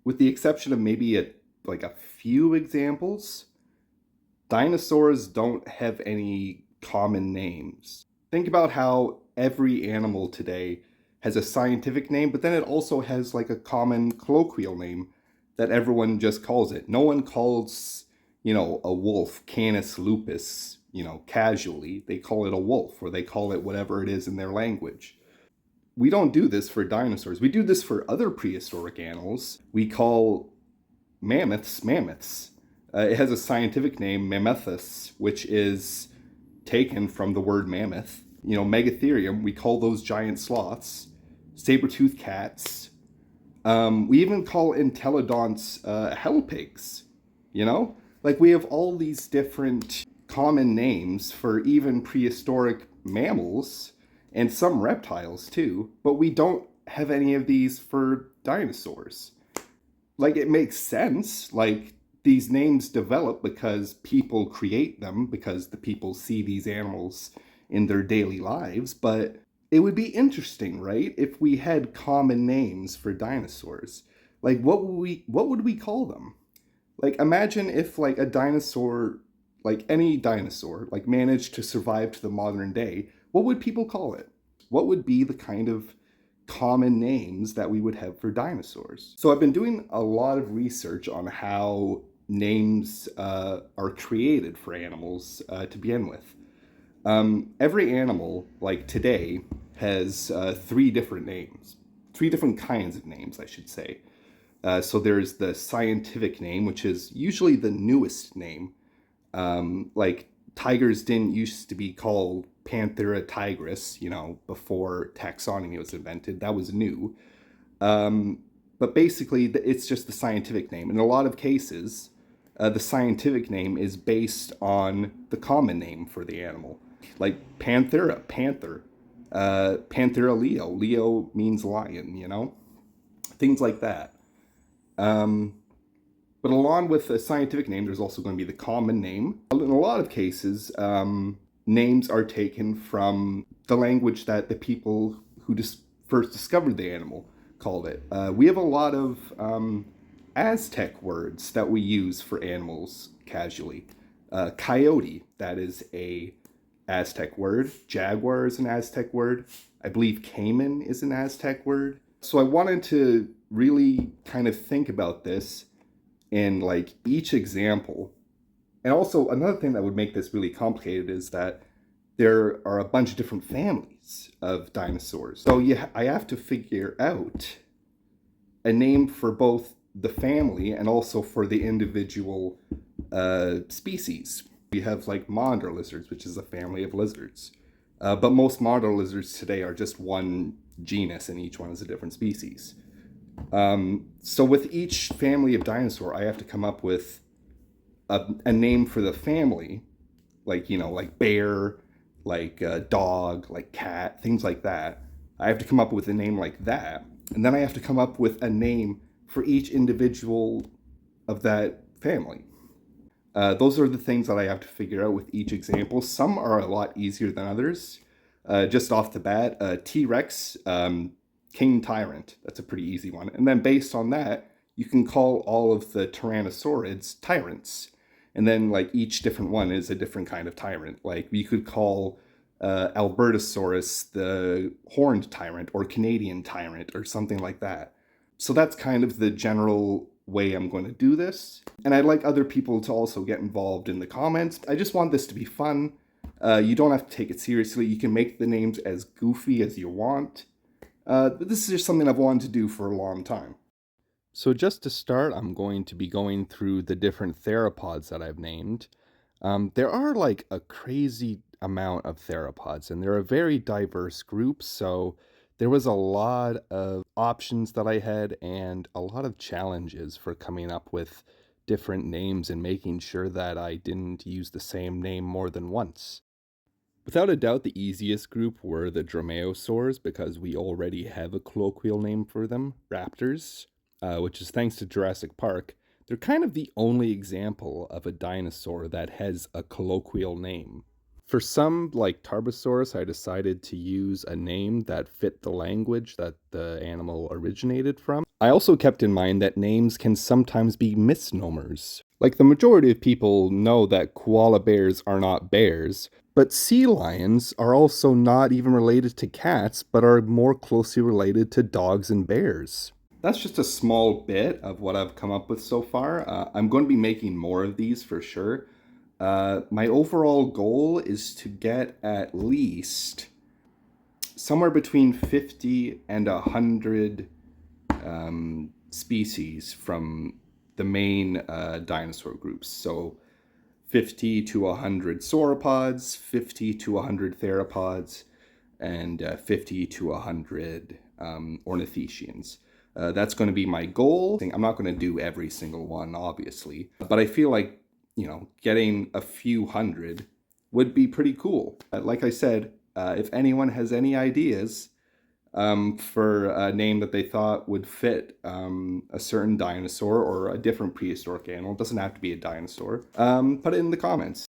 With the exception of maybe a few examples, dinosaurs don't have any common names. Think about how every animal today has a scientific name, but then it also has like a common colloquial name that everyone just calls it. No one calls, a wolf Canis lupus, casually. They call it a wolf, or they call it whatever it is in their language. We don't do this for dinosaurs. We do this for other prehistoric animals. We call mammoths mammoths. It has a scientific name, Mammuthus, which is taken from the word mammoth. Megatherium, we call those giant sloths. Saber-toothed cats. We even call entelodonts hellpigs. Like we have all these different common names for even prehistoric mammals and some reptiles too, but we don't have any of these for dinosaurs. Like, it makes sense. Like, these names develop because people create them, because the people see these animals in their daily lives, but it would be interesting, right, if we had common names for dinosaurs. Like, what would we call them? Like, imagine if like a dinosaur, like any dinosaur, like managed to survive to the modern day, what would people call it? What would be the kind of common names that we would have for dinosaurs? So I've been doing a lot of research on how names are created for animals to begin with. Every animal, like today, has three different names, three different kinds of names, I should say. So there's the scientific name, which is usually the newest name. Like tigers didn't used to be called Panthera tigris, before taxonomy was invented. That was new. But basically, it's just the scientific name. In a lot of cases, the scientific name is based on the common name for the animal. Like Panthera, panther. Panthera leo. Leo means lion, Things like that. But along with the scientific name, there's also going to be the common name. In a lot of cases, names are taken from the language that the people who first discovered the animal called it. We have a lot of Aztec words that we use for animals casually. Coyote, that is a Aztec word. Jaguar is an Aztec word. I believe caiman is an Aztec word. So I wanted to really kind of think about this in like each example. And also another thing that would make this really complicated is that there are a bunch of different families of dinosaurs. So I have to figure out a name for both the family and also for the individual species. We have like monitor lizards, which is a family of lizards. But most monitor lizards today are just one genus, and each one is a different species. So with each family of dinosaur, I have to come up with a name for the family, like, like bear, like dog, like cat, things like that. I have to come up with a name like that. And then I have to come up with a name for each individual of that family. Those are the things that I have to figure out with each example. Some are a lot easier than others. Just off the bat, T-Rex, King Tyrant. That's a pretty easy one. And then based on that, you can call all of the Tyrannosaurids tyrants. And then like each different one is a different kind of tyrant. Like you could call Albertosaurus the horned tyrant or Canadian tyrant or something like that. So that's kind of the general way I'm going to do this. And I'd like other people to also get involved in the comments. I just want this to be fun. You don't have to take it seriously. You can make the names as goofy as you want. But this is just something I've wanted to do for a long time. So just to start, I'm going to be going through the different theropods that I've named. There are like a crazy amount of theropods, and they're a very diverse group, so there was a lot of options that I had and a lot of challenges for coming up with different names and making sure that I didn't use the same name more than once. Without a doubt, the easiest group were the dromaeosaurs because we already have a colloquial name for them, raptors, which is thanks to Jurassic Park. They're kind of the only example of a dinosaur that has a colloquial name. For some, like Tarbosaurus, I decided to use a name that fit the language that the animal originated from. I also kept in mind that names can sometimes be misnomers. Like, the majority of people know that koala bears are not bears, but sea lions are also not even related to cats, but are more closely related to dogs and bears. That's just a small bit of what I've come up with so far. I'm going to be making more of these for sure. My overall goal is to get at least somewhere between 50 and 100 species from the main dinosaur groups. So 50 to 100 sauropods, 50 to 100 theropods, and 50 to 100 ornithischians. That's going to be my goal. I'm not going to do every single one, obviously, but I feel like, getting a few hundred would be pretty cool. Like I said, if anyone has any ideas for a name that they thought would fit a certain dinosaur or a different prehistoric animal, it doesn't have to be a dinosaur, put it in the comments.